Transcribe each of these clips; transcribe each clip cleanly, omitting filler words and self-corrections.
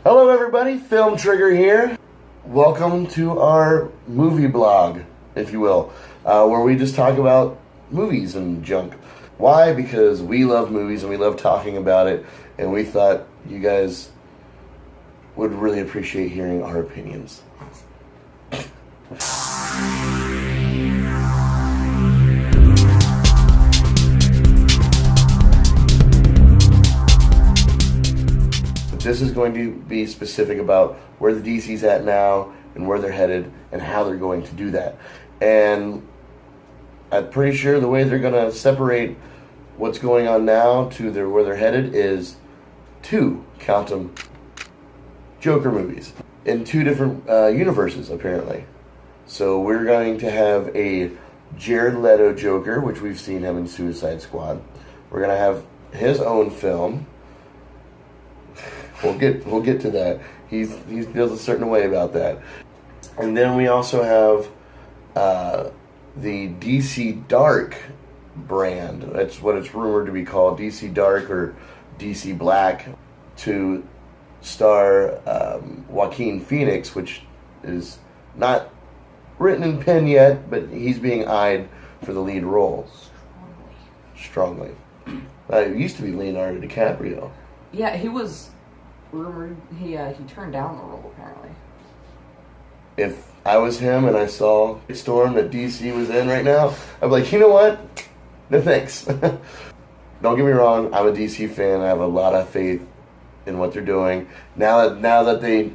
Hello everybody, Film Trigger here. Welcome to our movie blog, if you will, where we just talk about movies and junk. Why? Because we love movies and we love talking about it, and we thought you guys would really appreciate hearing our opinions. This is going to be specific about where the DC's at now and where they're headed and how they're going to do that. And I'm pretty sure the way they're going to separate what's going on now to where they're headed is two, count them, Joker movies in two different universes, apparently. So we're going to have a Jared Leto Joker, which we've seen him in Suicide Squad. We're going to have his own film. We'll get to that. He feels a certain way about that. And then we also have the DC Dark brand. That's what it's rumored to be called, DC Dark or DC Black, to star Joaquin Phoenix, which is not written in pen yet, but he's being eyed for the lead role. Strongly. It used to be Leonardo DiCaprio. Yeah, he was rumored. He turned down the role, apparently. If I was him and I saw the storm that DC was in right now, I'd be like, you know what? No thanks. Don't get me wrong, I'm a DC fan. I have a lot of faith in what they're doing. Now that they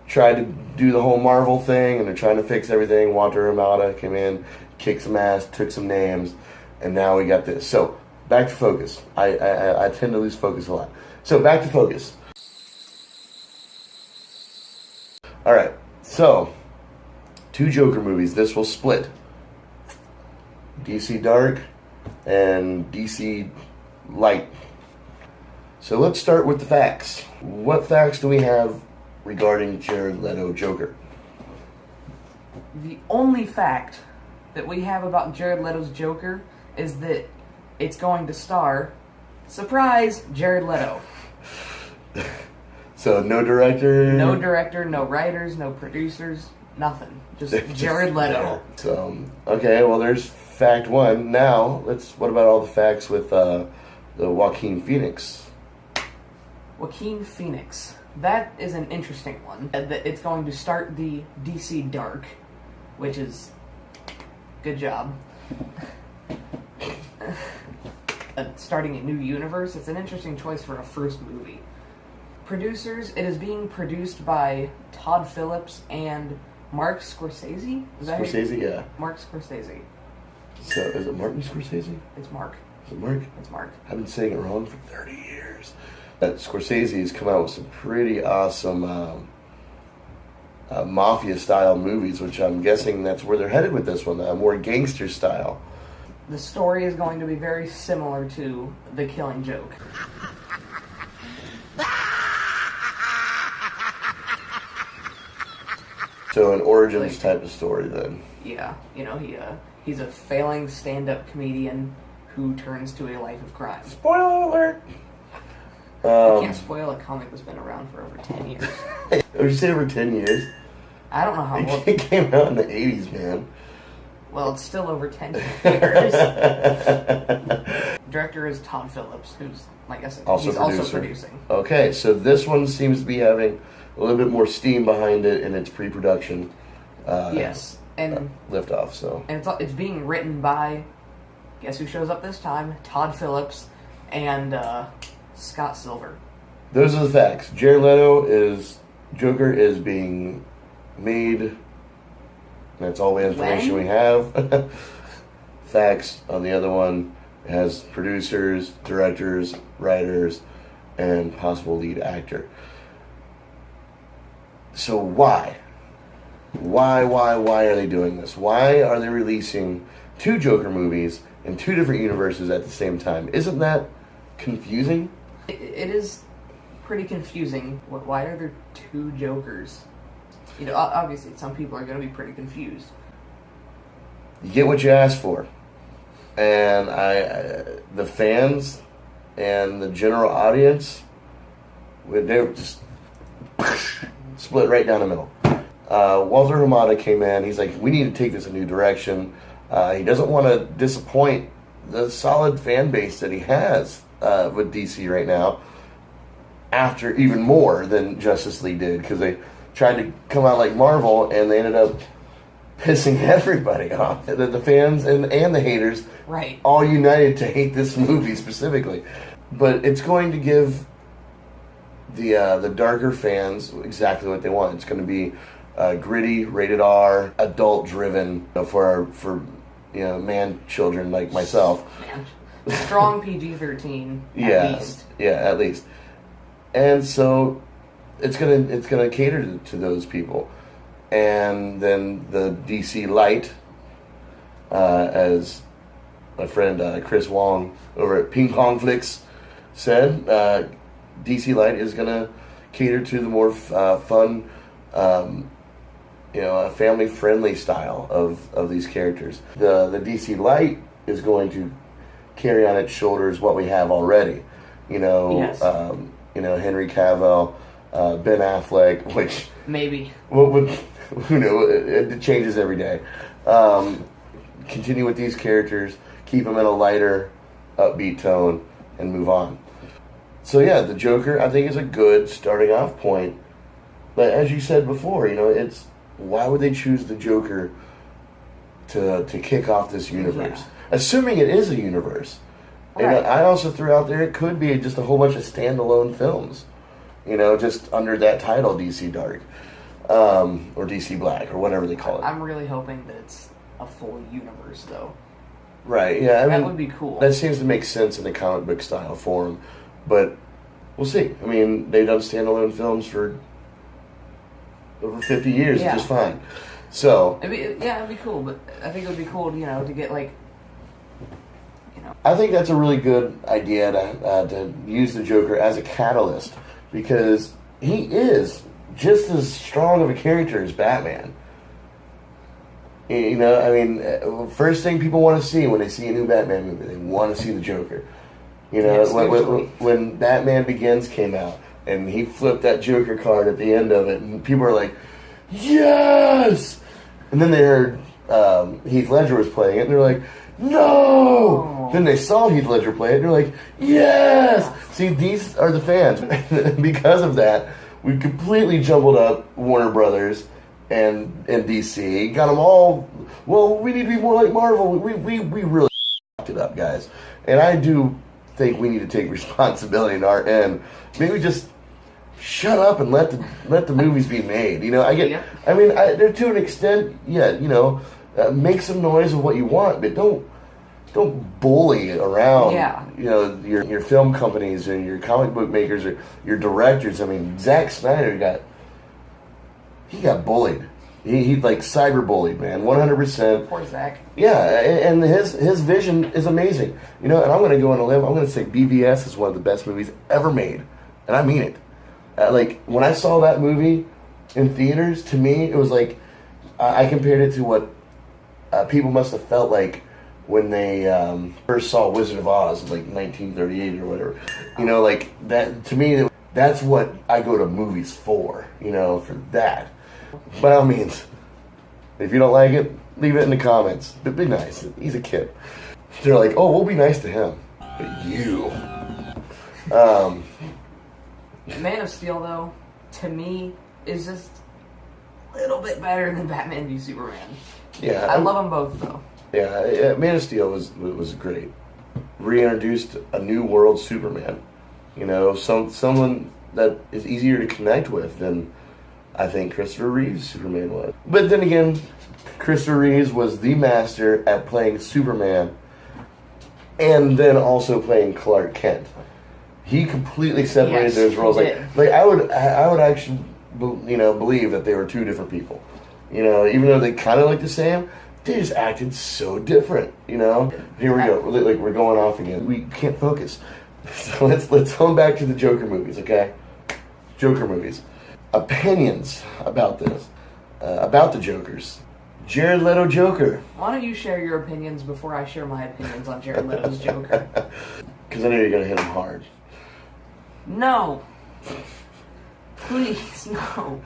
tried to do the whole Marvel thing and they're trying to fix everything, Walter Hamada came in, kicked some ass, took some names, and now we got this. So, back to focus. I tend to lose focus a lot. So, back to focus. Alright, so, two Joker movies. This will split. DC Dark and DC Light. So let's start with the facts. What facts do we have regarding Jared Leto Joker? The only fact that we have about Jared Leto's Joker is that it's going to star, surprise, Jared Leto. So no director? No director, no writers, no producers, nothing. Just Jared Leto. Yeah. So, okay, well there's fact one. Now, what about all the facts with the Joaquin Phoenix? Joaquin Phoenix. That is an interesting one. It's going to start the DC Dark, which is good job. Starting a new universe. It's an interesting choice for a first movie. Producers, it is being produced by Todd Phillips and Mark Scorsese? Scorsese, yeah. Mark Scorsese. So, is it Martin Scorsese? It's Mark. Is it Mark? It's Mark. I've been saying it wrong for 30 years. Scorsese has come out with some pretty awesome mafia-style movies, which I'm guessing that's where they're headed with this one, more gangster style. The story is going to be very similar to The Killing Joke. So an origins type of story then. Yeah, he's a failing stand-up comedian who turns to a life of crime. Spoiler alert! I can't spoil a comic that's been around for over 10 years. Would you say over 10 years? I don't know how long. It came out in the 80s, man. Well, it's still over 10 years. Director is Todd Phillips, who's, like I said, he's also producing. Okay, so this one seems to be having a little bit more steam behind it in its pre-production. Yes, and liftoff. So, and it's being written by, guess who shows up this time? Todd Phillips and Scott Silver. Those are the facts. Jared Leto Joker is being made. That's all the information we have. Facts on the other one has producers, directors, writers, and possible lead actor. So why? Why are they doing this? Why are they releasing two Joker movies in two different universes at the same time? Isn't that confusing? It is pretty confusing. Why are there two Jokers? Obviously, some people are going to be pretty confused. You get what you ask for. And the fans and the general audience, they're just split right down the middle. Walter Hamada came in. He's like, we need to take this a new direction. He doesn't want to disappoint the solid fan base that he has with DC right now, after even more than Justice League did, because they tried to come out like Marvel and they ended up pissing everybody off. The fans and the haters, right, all united to hate this movie specifically. But it's going to give the darker fans exactly what they want. It's going to be gritty, rated R, adult driven for man children like myself. Man. Strong PG-13 at least. Yeah, at least. And so it's gonna cater to those people. And then the DC Light, as my friend Chris Wong over at Ping Pong Flicks said, DC Light is gonna cater to the more fun, a family-friendly style of these characters. The DC Light is going to carry on its shoulders what we have already. Yes. Henry Cavill, Ben Affleck, which maybe. Who knows? It changes every day. Continue with these characters, keep them in a lighter, upbeat tone, and move on. So yeah, the Joker I think is a good starting off point. But as you said before, it's why would they choose the Joker to kick off this universe? Yeah. Assuming it is a universe. Right. And I also threw out there it could be just a whole bunch of standalone films, just under that title, DC Dark, or DC Black, or whatever they call it. I'm really hoping that it's a full universe, though. Right, yeah. That would be cool. That seems to make sense in the comic book style form, but we'll see. I mean, they've done standalone films for over 50 years, yeah. just fine. So it'd be cool, but I think it would be cool, to get I think that's a really good idea to use the Joker as a catalyst, because he is just as strong of a character as Batman. First thing people want to see when they see a new Batman movie, they want to see the Joker. Yes, when Batman Begins came out and he flipped that Joker card at the end of it, and people are like, yes! And then they heard Heath Ledger was playing it, and they're like, no! Oh. Then they saw Heath Ledger play it, and they're like, yes! See, these are the fans. Because of that, we completely jumbled up Warner Brothers and DC. Got them all, well, we need to be more like Marvel. We really fucked it up, guys. And I do think we need to take responsibility in our end. Maybe just shut up and let the movies be made. They're to an extent, make some noise of what you want, but don't bully around. Yeah. Your film companies and your comic book makers or your directors. I mean, Zack Snyder got bullied. He like cyberbullied, man, 100%. Poor Zack. Yeah, and his vision is amazing. And I'm going to go on a limb. I'm going to say BVS is one of the best movies ever made, and I mean it. When I saw that movie in theaters, to me, it was like I compared it to what people must have felt like when they first saw Wizard of Oz in 1938 or whatever. That to me, that's what I go to movies for. For that. By all means, if you don't like it, leave it in the comments. But be nice. He's a kid. They're like, oh, we'll be nice to him. But you. Man of Steel, though, to me, is just a little bit better than Batman v Superman. Yeah. I love them both, though. Yeah, Man of Steel was great. Reintroduced a new world Superman. Someone that is easier to connect with than I think Christopher Reeve's Superman was. But then again, Christopher Reeves was the master at playing Superman and then also playing Clark Kent. He completely separated those roles. I would actually believe that they were two different people. Even though they kind of look the same, they just acted so different. Here we go. We're going off again. We can't focus. So let's hone back to the Joker movies, okay? Joker movies. Opinions about this, about the Jokers. Jared Leto Joker. Why don't you share your opinions before I share my opinions on Jared Leto's Joker? Because I know you're going to hit him hard. No. Please, no.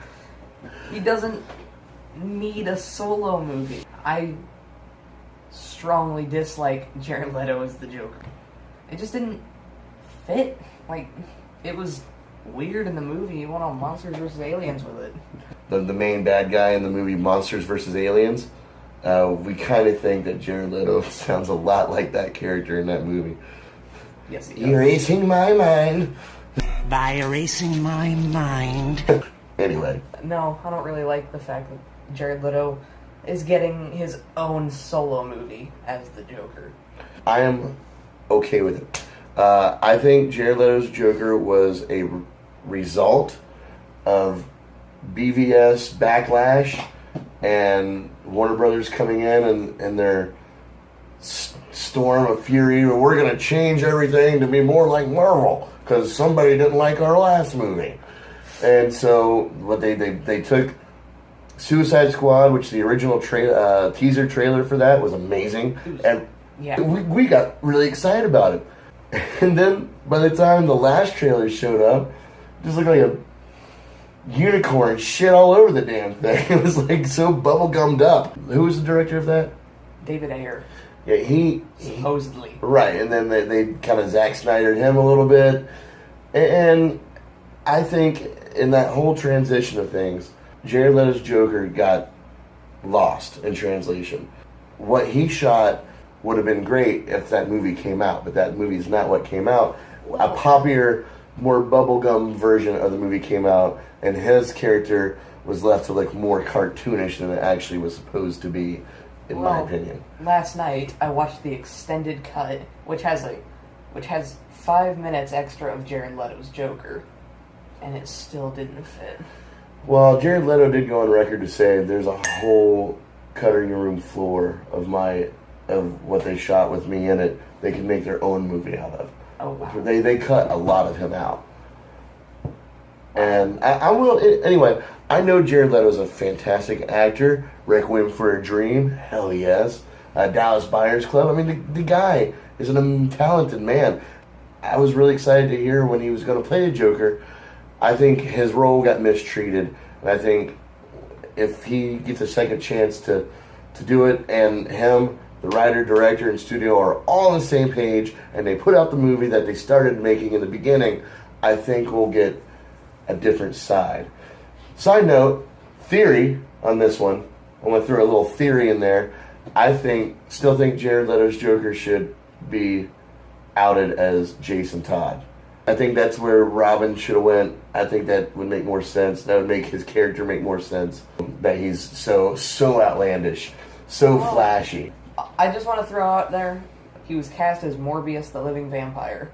He doesn't need a solo movie. I strongly dislike Jared Leto as the Joker. It just didn't fit. Like, it was weird in the movie. He went on Monsters vs. Aliens with it. The main bad guy in the movie Monsters vs. Aliens, we kind of think that Jared Leto sounds a lot like that character in that movie. Yes, he does. Erasing my mind. By erasing my mind. Anyway. No, I don't really like the fact that Jared Leto is getting his own solo movie as the Joker. I am okay with it. I think Jared Leto's Joker was a result of BVS backlash and Warner Brothers coming in and their storm of fury. We're going to change everything to be more like Marvel because somebody didn't like our last movie. And so what they took Suicide Squad, which the original teaser trailer for that was amazing. And yeah, we got really excited about it. And then by the time the last trailer showed up, it just looked like a unicorn shit all over the damn thing. It was like so bubblegummed up. Who was the director of that? David Ayer. Yeah, he supposedly. Right, and then they kind of Zack Snydered him a little bit. And I think in that whole transition of things, Jared Leto's Joker got lost in translation. What he shot would have been great if that movie came out, but that movie is not what came out. A poppier, more bubblegum version of the movie came out, and his character was left to look more cartoonish than it actually was supposed to be, in my opinion. Last night I watched the extended cut, which has 5 minutes extra of Jared Leto's Joker, and it still didn't fit. Well, Jared Leto did go on record to say there's a whole cutting room floor of what they shot with me in it. They can make their own movie out of. Oh wow! They cut a lot of him out, and I will anyway. I know Jared Leto's a fantastic actor. Requiem for a Dream, hell yes. Dallas Buyers Club. I mean, the guy is a talented man. I was really excited to hear when he was going to play the Joker. I think his role got mistreated, and I think if he gets a second chance to do it, and him, the writer, director, and studio are all on the same page, and they put out the movie that they started making in the beginning, I think we'll get a different side. Side note, theory on this one. I'm going to throw a little theory in there. I still think Jared Leto's Joker should be outed as Jason Todd. I think that's where Robin should have went. I think that would make more sense. That would make his character make more sense. That he's so outlandish, so flashy. I just want to throw out there, he was cast as Morbius the Living Vampire.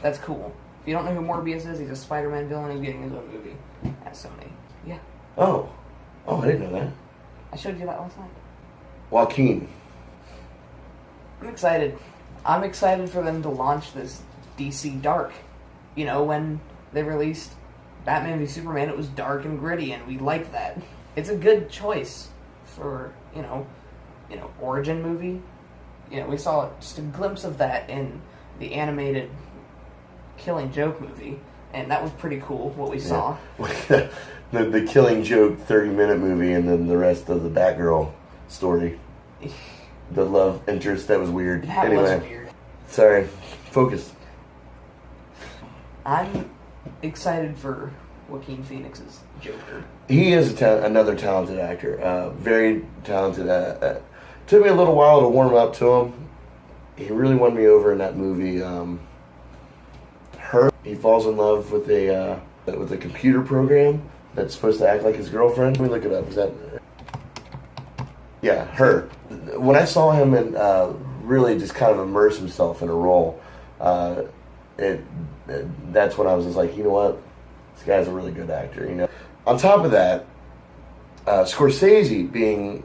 That's cool. If you don't know who Morbius is, he's a Spider-Man villain who's getting his own movie at Sony. Yeah. Oh, I didn't know that. I showed you that last night. Joaquin. I'm excited. I'm excited for them to launch this DC Dark. You know, when they released Batman v Superman, it was dark and gritty, and we like that. It's a good choice for, origin movie. We saw just a glimpse of that in the animated Killing Joke movie, and that was pretty cool, what we saw. the Killing Joke 30-minute movie, and then the rest of the Batgirl story. The love interest, that was weird. That was weird. Sorry, focus. I'm excited for Joaquin Phoenix's Joker. He is another talented actor. Very talented. Took me a little while to warm up to him. He really won me over in that movie. Her. He falls in love with a computer program that's supposed to act like his girlfriend. Let me look it up. Is that? Yeah, Her. When I saw him and really just kind of immerse himself in a role, that's when I was just like, you know what, this guy's a really good actor. On top of that, Scorsese being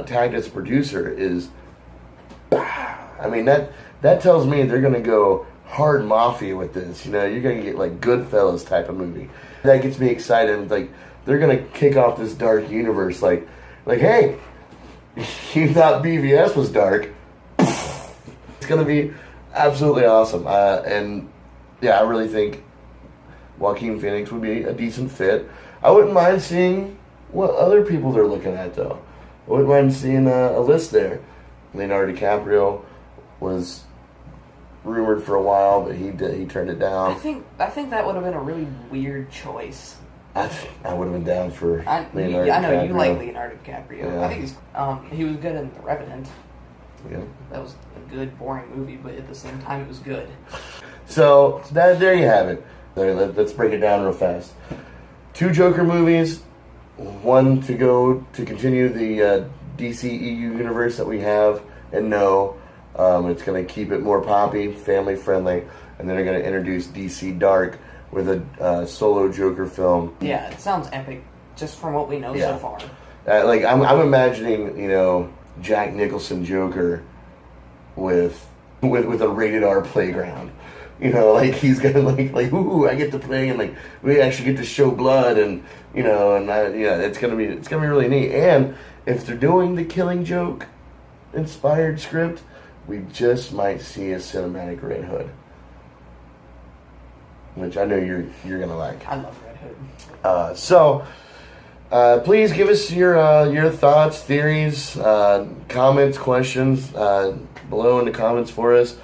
tagged as a producer is, I mean, that tells me they're going to go hard mafia with this. You're going to get like Goodfellas type of movie. That gets me excited. Like, they're going to kick off this dark universe. Like, hey, you thought BVS was dark? It's going to be absolutely awesome. And yeah, I really think Joaquin Phoenix would be a decent fit. I wouldn't mind seeing what other people they're looking at, though. I wouldn't mind seeing a list there. Leonardo DiCaprio was rumored for a while, but he turned it down. I think that would have been a really weird choice. I would have been down for Leonardo DiCaprio. I know you like Leonardo DiCaprio. Yeah. I think he was good in The Revenant. Yeah. That was a good, boring movie, but at the same time, it was good. So there you have it. Let's break it down real fast. 2 Joker movies, one to go to continue the DC EU universe that we have and know. It's going to keep it more poppy, family friendly, and then they're going to introduce DC Dark with a solo Joker film. Yeah, it sounds epic, just from what we know so far. I'm imagining, Jack Nicholson Joker with a rated R playground. He's gonna ooh, I get to play, and we actually get to show blood, and it's gonna be really neat. And if they're doing the Killing Joke inspired script, we just might see a cinematic Red Hood, which I know you're gonna like. I love Red Hood. Please give us your thoughts, theories, comments, questions below in the comments for us.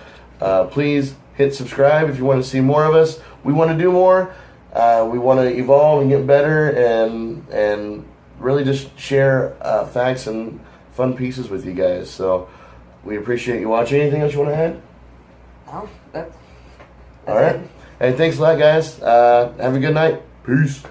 Please hit subscribe if you want to see more of us. We want to do more. We want to evolve and get better, and really just share facts and fun pieces with you guys. So we appreciate you watching. Anything else you want to add? No, that's all right. it. Hey, thanks a lot, guys. Have a good night. Peace.